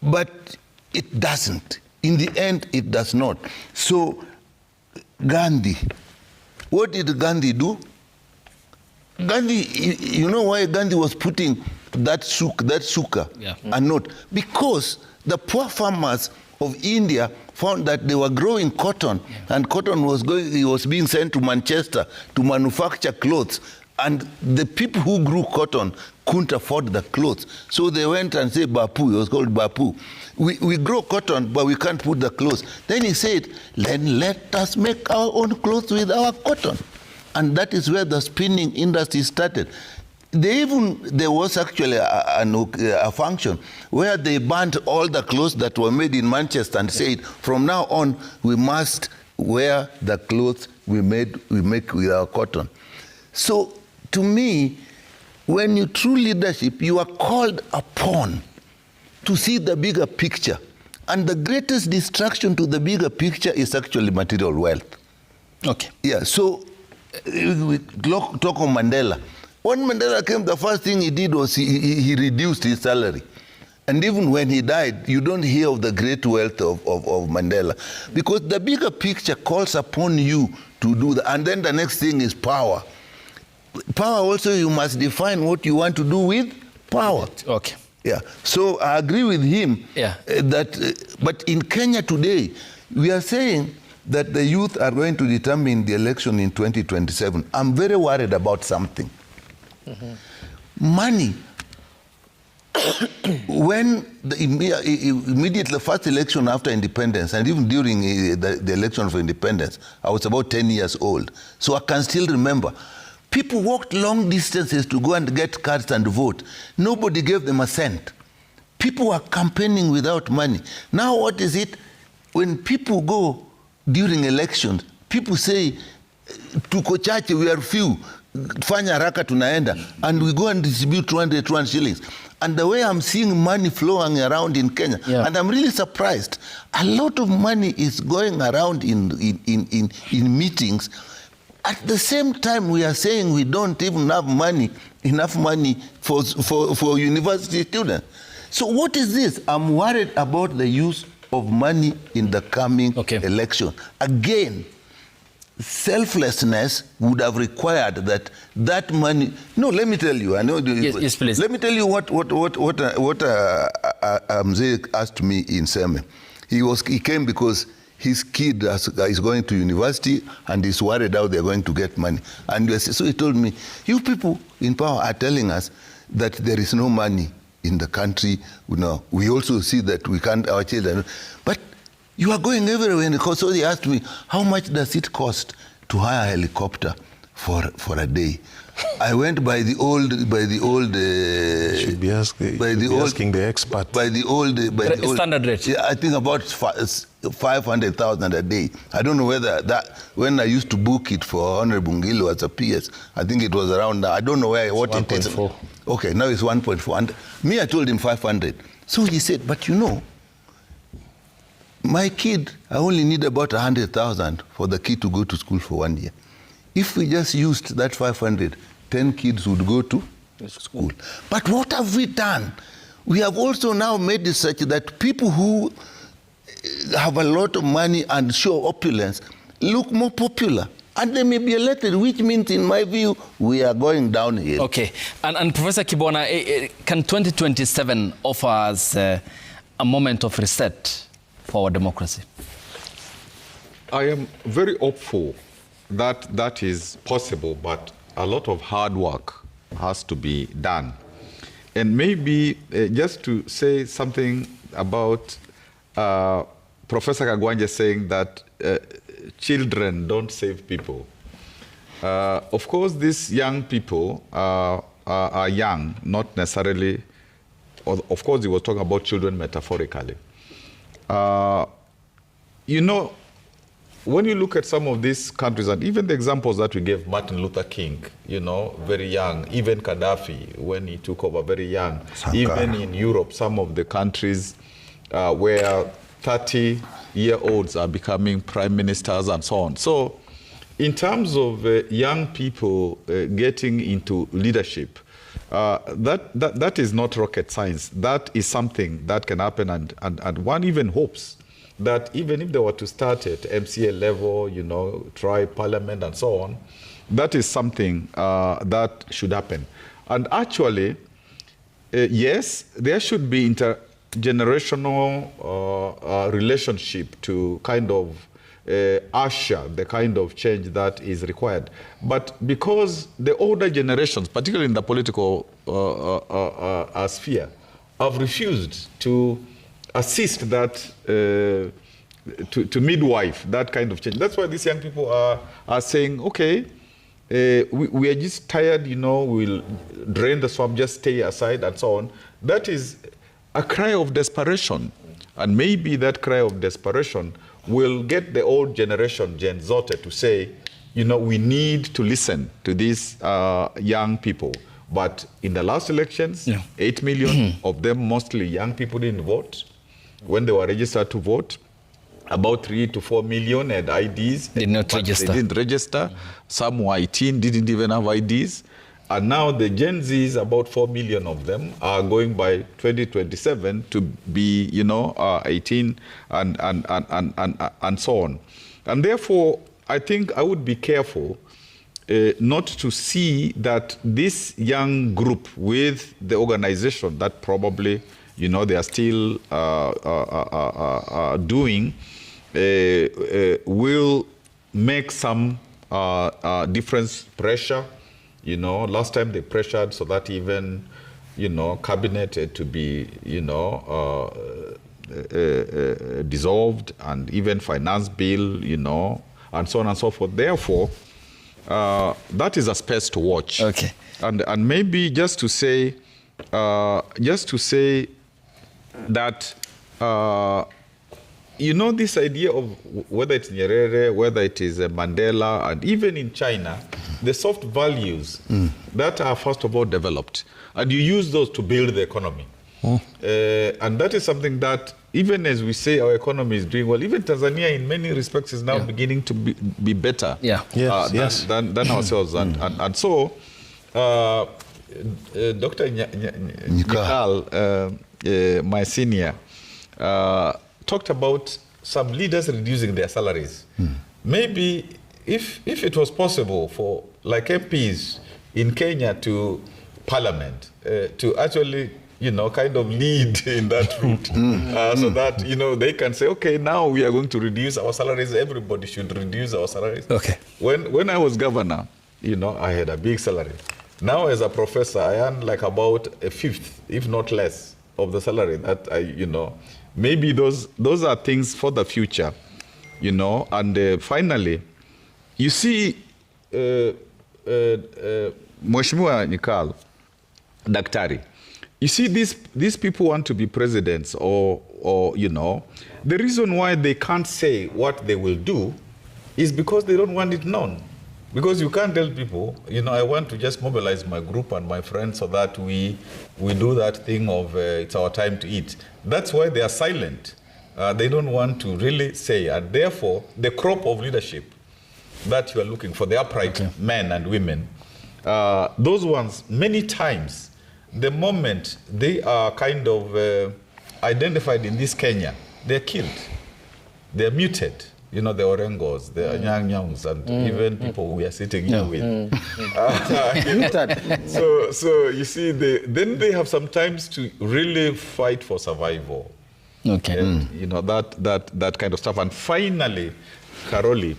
but it doesn't. In the end, it does not. So Gandhi, what did Gandhi do? Gandhi, you know why Gandhi was putting that sukkah and not? Because the poor farmers of India found that they were growing cotton, and cotton was being sent to Manchester to manufacture clothes, and the people who grew cotton couldn't afford the clothes. So they went and said, Bapu, it was called Bapu. We grow cotton, but we can't put the clothes. Then he said, then let us make our own clothes with our cotton. And that is where the spinning industry started. There was actually a function where they burnt all the clothes that were made in Manchester and said, from now on, we must wear the clothes we make with our cotton. So to me, when you true leadership, you are called upon to see the bigger picture. And the greatest distraction to the bigger picture is actually material wealth. Okay. Yeah, so we talk of Mandela. When Mandela came, the first thing he did was he reduced his salary. And even when he died, you don't hear of the great wealth of Mandela. Because the bigger picture calls upon you to do that. And then the next thing is power. Power also, you must define what you want to do with power. Okay. Yeah. So I agree with him but in Kenya today, we are saying that the youth are going to determine the election in 2027. I'm very worried about something. Money. When immediately the first election after independence, and even during the election for independence, I was about 10 years old. So I can still remember, People walked long distances to go and get cards and vote. Nobody gave them a cent. People were campaigning without money. Now what is it? When people go during elections, people say, tuko chache, we are few, fanya haraka tunaenda, and we go and distribute 200 shillings. And the way I'm seeing money flowing around in Kenya, and I'm really surprised, a lot of money is going around in meetings. At the same time, we are saying we don't even have enough money for university students. So what is this? I'm worried about the use of money in the coming election. Again, selflessness would have required that money. No, let me tell you. I know. Yes, please. Let me tell you what Mzee asked me in Seme. He came because his kid is going to university and he's worried how they're going to get money. And so he told me, you people in power are telling us that there is no money in the country. We also see that we can't, our children, but you are going everywhere. So they asked me, how much does it cost to hire a helicopter for a day? I went by the old. Should be asking the expert. By the old standard rate. Yeah, I think about 500,000 a day. I don't know whether that, when I used to book it for Honorable Ngilo as a PS, I think it was around. I don't know what it is. 1.4. Okay, now it's 1.4. And me, I told him 500. So he said, but you know, my kid, I only need about 100,000 for the kid to go to school for 1 year. If we just used that 500, 10 kids would go to school. But what have we done? We have also now made it such that people who have a lot of money and show opulence look more popular. And they may be elected, which means, in my view, we are going downhill. Okay. And Professor Kibwana, can 2027 offer us a moment of reset for our democracy? I am very hopeful that that is possible, but a lot of hard work has to be done. And maybe just to say something about Professor Kagwanje saying that children don't save people. Of course, these young people are young, not necessarily, of course, he was talking about children metaphorically. You know, when you look at some of these countries, and even the examples that we gave, Martin Luther King, you know, very young, even Gaddafi, when he took over, very young, even in Europe, some of the countries where 30-year-olds are becoming prime ministers and so on. So in terms of young people getting into leadership, that is not rocket science. That is something that can happen, and one even hopes that even if they were to start at MCA level, you know, try parliament and so on, that is something that should happen. And actually, yes, there should be intergenerational relationship to kind of usher the kind of change that is required. But because the older generations, particularly in the political sphere, have refused to assist that, to midwife that kind of change. That's why these young people are saying, okay, we are just tired, you know, we'll drain the swamp, just stay aside and so on. That is a cry of desperation. And maybe that cry of desperation will get the old generation, Gen Zote, to say, you know, we need to listen to these young people. But in the last elections, 8 million of them, mostly young people, didn't vote. When they were registered to vote, about 3 to 4 million had IDs. Did not register. They didn't register. Some were 18, didn't even have IDs. And now the Gen Zs, about 4 million of them, are going by 2027 to be, you know, 18 and so on. And therefore, I think I would be careful not to see that this young group with the organization that probably, you know, they are still doing, will make some difference pressure. You know, last time they pressured so that even, you know, cabinet had to be, you know, dissolved, and even finance bill, you know, and so on and so forth. Therefore, that is a space to watch. Okay. And maybe just to say that, you know, this idea of whether it's Nyerere, whether it is Mandela, and even in China, the soft values that are first of all developed, and you use those to build the economy. And that is something that, even as we say our economy is doing well, even Tanzania in many respects is now beginning to be better than ourselves. And so, Dr. Nyakal, my senior, talked about some leaders reducing their salaries. Maybe if it was possible for, like, MPs in Kenya to Parliament to actually, you know, kind of lead in that route, so that, you know, they can say, okay, now we are going to reduce our salaries. Everybody should reduce our salaries. Okay. When I was governor, you know, I had a big salary. Now, as a professor, I earn like about a fifth, if not less, of the salary that I, you know. Maybe those are things for the future, you know. And finally, you see, Mheshimiwa Nyakal, Daktari, you see, these people want to be presidents, or you know, the reason why they can't say what they will do is because they don't want it known. Because you can't tell people, you know, I want to just mobilize my group and my friends so that we do that thing of it's our time to eat. That's why they are silent. They don't want to really say, and therefore the crop of leadership that you are looking for, the upright men and women, those ones, many times, the moment they are kind of identified in this Kenya, they're killed, they're muted. You know, the Orengos, the Nyang-Nyangs, and even people we are sitting here with. So you see, then they have sometimes to really fight for survival. Okay. And, you know, that kind of stuff. And finally, Karoli,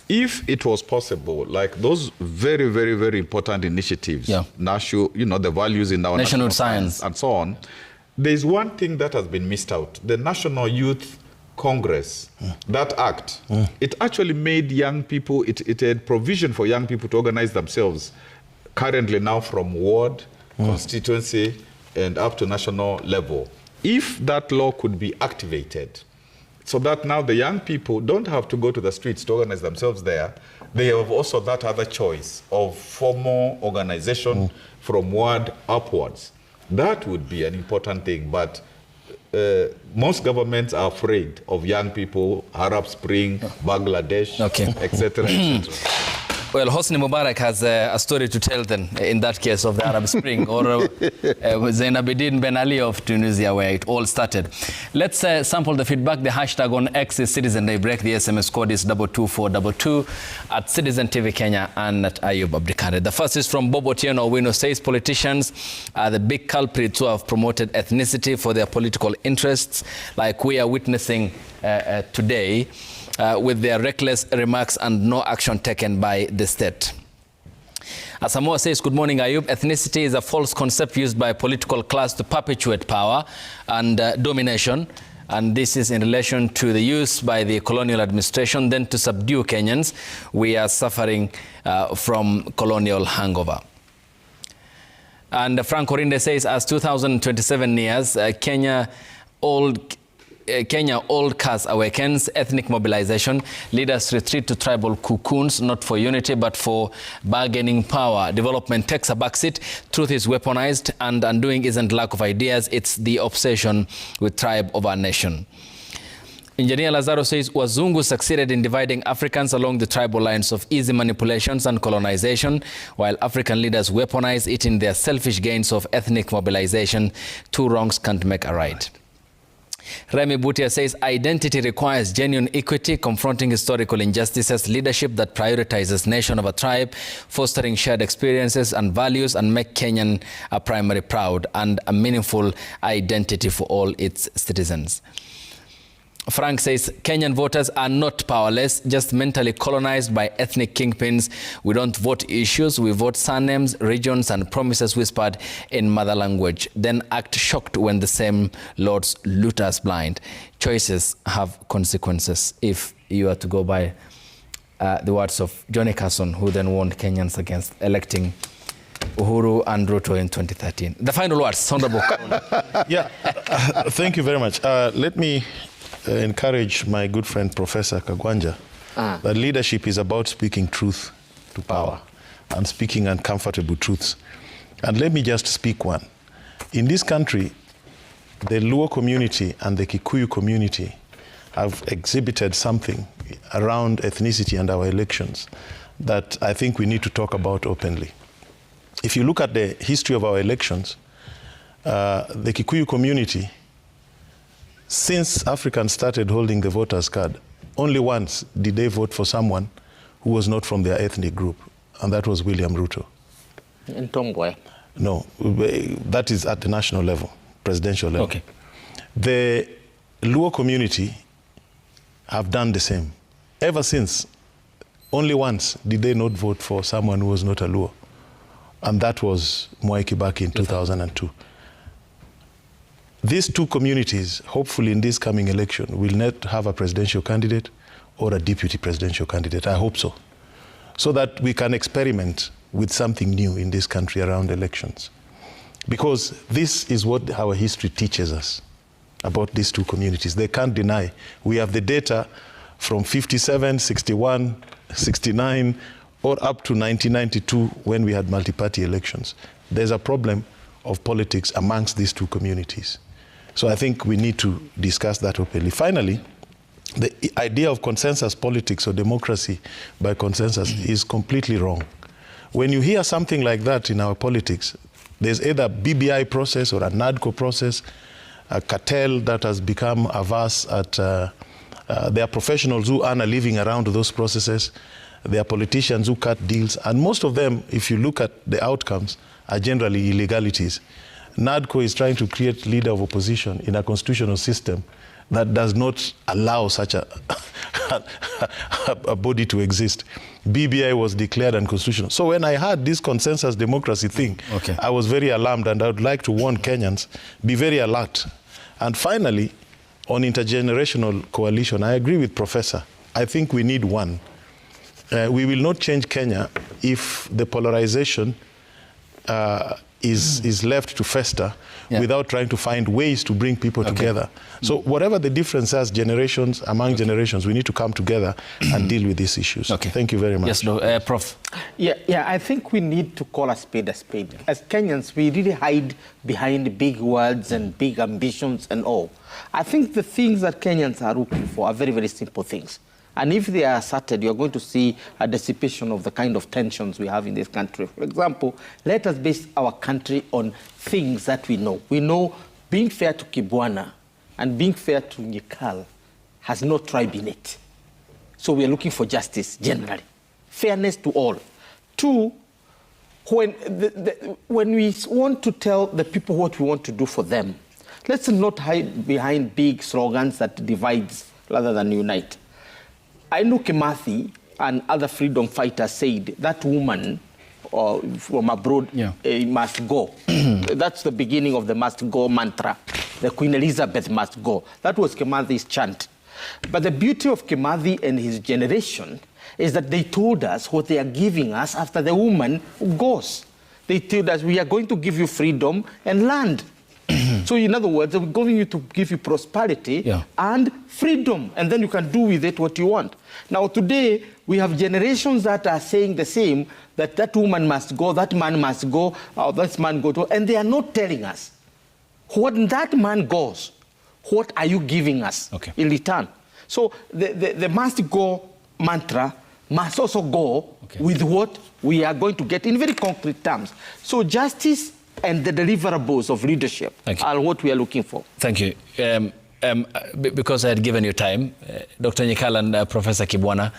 if it was possible, like those very, very, very important initiatives, national, you know, the values in our national science and so on, there's one thing that has been missed out: the National Youth Congress, that act, it actually made young people, it had provision for young people to organize themselves, currently now from ward, constituency, and up to national level. If that law could be activated, so that now the young people don't have to go to the streets to organize themselves there, they have also that other choice of formal organization from ward upwards. That would be an important thing, but most governments are afraid of young people, Arab Spring, Bangladesh, etc., etc. Well, Hosni Mubarak has a story to tell then, in that case of the Arab Spring, or Zainabidin Ben Ali of Tunisia, where it all started. Let's sample the feedback. The hashtag on X is Citizen Daybreak. The SMS code is 22422 at Citizen TV Kenya and at Ayub Abdikare. The first is from Bob Otieno Owino, says politicians are the big culprits who have promoted ethnicity for their political interests, like we are witnessing today. With their reckless remarks and no action taken by the state. Asamoah says, good morning, Ayub. Ethnicity is a false concept used by a political class to perpetuate power and domination. And this is in relation to the use by the colonial administration then to subdue Kenyans. We are suffering from colonial hangover. And Frank Orinde says, as 2027 nears, Kenya old cast awakens, ethnic mobilization, leaders retreat to tribal cocoons, not for unity but for bargaining power. Development takes a backseat, truth is weaponized, and undoing isn't lack of ideas, it's the obsession with tribe of our nation. Engineer Lazaro says, Wazungu succeeded in dividing Africans along the tribal lines of easy manipulations and colonization, while African leaders weaponize it in their selfish gains of ethnic mobilization. Two wrongs can't make a right. Remy Butia says, identity requires genuine equity, confronting historical injustices, leadership that prioritizes nation over tribe, fostering shared experiences and values, and make Kenyan a primary proud and a meaningful identity for all its citizens. Frank says, Kenyan voters are not powerless, just mentally colonized by ethnic kingpins. We don't vote issues, we vote surnames, regions, and promises whispered in mother language, then act shocked when the same lords loot us blind. Choices have consequences, if you are to go by the words of Johnny Carson, who then warned Kenyans against electing Uhuru and Ruto in 2013. The final words, Honorable. Yeah, thank you very much. Let me encourage my good friend, Professor Kagwanja, that leadership is about speaking truth to power and speaking uncomfortable truths. And let me just speak one. In this country, the Luo community and the Kikuyu community have exhibited something around ethnicity and our elections that I think we need to talk about openly. If you look at the history of our elections, the Kikuyu community, since Africans started holding the voters' card, only once did they vote for someone who was not from their ethnic group, and that was William Ruto. In Tomboy? No, that is at the national level, presidential level. Okay. The Luo community have done the same. Ever since, only once did they not vote for someone who was not a Luo, and that was Mwai Kibaki in 2002. These two communities, hopefully in this coming election, will not have a presidential candidate or a deputy presidential candidate. I hope so. So that we can experiment with something new in this country around elections. Because this is what our history teaches us about these two communities. They can't deny. We have the data from 57, 61, 69, or up to 1992 when we had multi-party elections. There's a problem of politics amongst these two communities. So I think we need to discuss that openly. Finally, the idea of consensus politics or democracy by consensus is completely wrong. When you hear something like that in our politics, there's either a BBI process or a NADCO process, a cartel that has become averse at, there are professionals who earn a living around those processes, there are politicians who cut deals, and most of them, if you look at the outcomes, are generally illegalities. NADCO is trying to create leader of opposition in a constitutional system that does not allow such a body to exist. BBI was declared unconstitutional. So when I heard this consensus democracy thing, I was very alarmed, and I would like to warn Kenyans, be very alert. And finally, on intergenerational coalition, I agree with Professor. I think we need one. We will not change Kenya if the polarization is left to fester without trying to find ways to bring people together. So whatever the difference is, generations, among generations, we need to come together and deal with these issues. Thank you very much. Yes, no, Prof. Yeah, I think we need to call a spade a spade. As Kenyans, we really hide behind big words and big ambitions and all. I think the things that Kenyans are looking for are very, very simple things. And if they are asserted, you're going to see a dissipation of the kind of tensions we have in this country. For example, let us base our country on things that we know. We know being fair to Kibwana and being fair to Nyikal has no tribe in it. So we are looking for justice generally. Fairness to all. Two, when we want to tell the people what we want to do for them, let's not hide behind big slogans that divides rather than unite. I know Kimathi and other freedom fighters said that woman from abroad must go. That's the beginning of the must go mantra. The Queen Elizabeth must go. That was Kimathi's chant. But the beauty of Kimathi and his generation is that they told us what they are giving us after the woman goes. They told us, we are going to give you freedom and land. So in other words, we're going to give you prosperity and freedom, and then you can do with it what you want. Now today, we have generations that are saying the same, that that woman must go, that man must go, or this man go to, and they are not telling us, when that man goes, what are you giving us in return? So the must go mantra must also go with what we are going to get in very concrete terms. So justice and the deliverables of leadership are what we are looking for. Thank you. Because I had given you time, Dr. Nyikal and Professor Kibwana,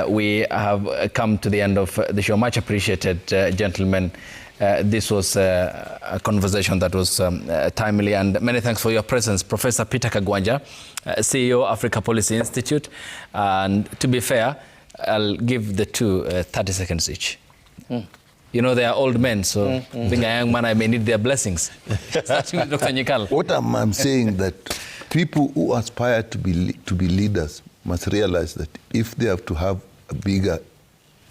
we have come to the end of the show. Much appreciated, gentlemen. This was a conversation that was timely, and many thanks for your presence. Professor Peter Kagwanja, CEO, Africa Policy Institute. And to be fair, I'll give the two 30 seconds each. You know, they are old men, so being a young man, I may need their blessings. Starting with Dr. Nyikal. What I'm saying that people who aspire to be leaders must realize that if they have to have a bigger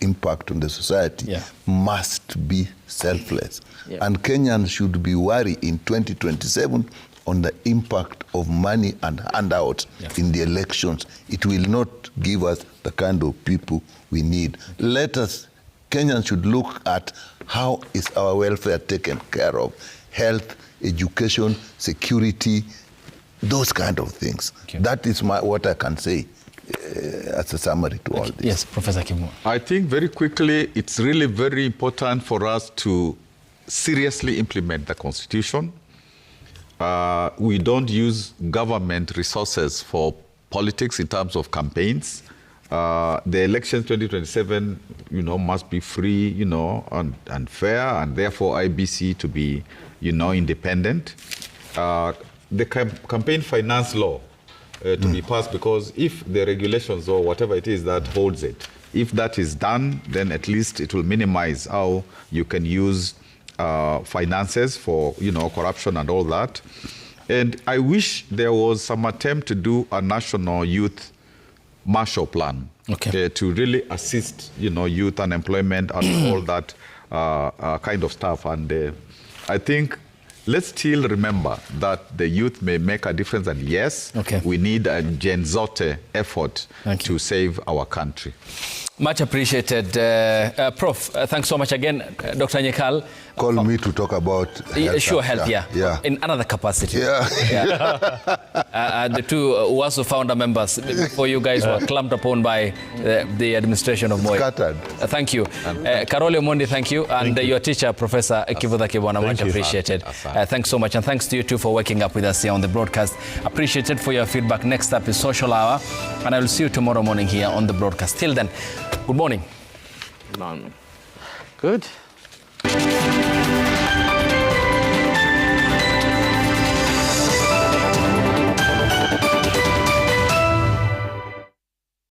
impact on the society, must be selfless. And Kenyans should be worried in 2027 on the impact of money and handouts in the elections. It will not give us the kind of people we need. Kenyans should look at how is our welfare taken care of. Health, education, security, those kind of things. That is what I can say as a summary to all this. Yes, Professor Kibwana. I think very quickly, it's really very important for us to seriously implement the Constitution. We don't use government resources for politics in terms of campaigns. The elections 2027, must be free, and fair, and therefore IBC to be, independent. The campaign finance law to be passed, because if the regulations or whatever it is that holds it, if that is done, then at least it will minimize how you can use finances for, corruption and all that. And I wish there was some attempt to do a national youth Marshall Plan to really assist, youth unemployment and all that kind of stuff. And I think let's still remember that the youth may make a difference. And yes, we need a Gen Zote effort to save our country. Much appreciated. Prof, thanks so much again. Dr. Nyekal. Call me to talk about health. Sure, health, in another capacity. The two WASU founder members before you guys were clamped upon by the administration of Moi. Scattered. Thank you. Karole Omondi, thank you. And your teacher, Professor Kibwana Kibwana, much appreciated. Thanks so much. And thanks to you too for waking up with us here on the broadcast. Appreciated for your feedback. Next up is Social Hour. And I will see you tomorrow morning here on the broadcast. Till then, good morning. Good.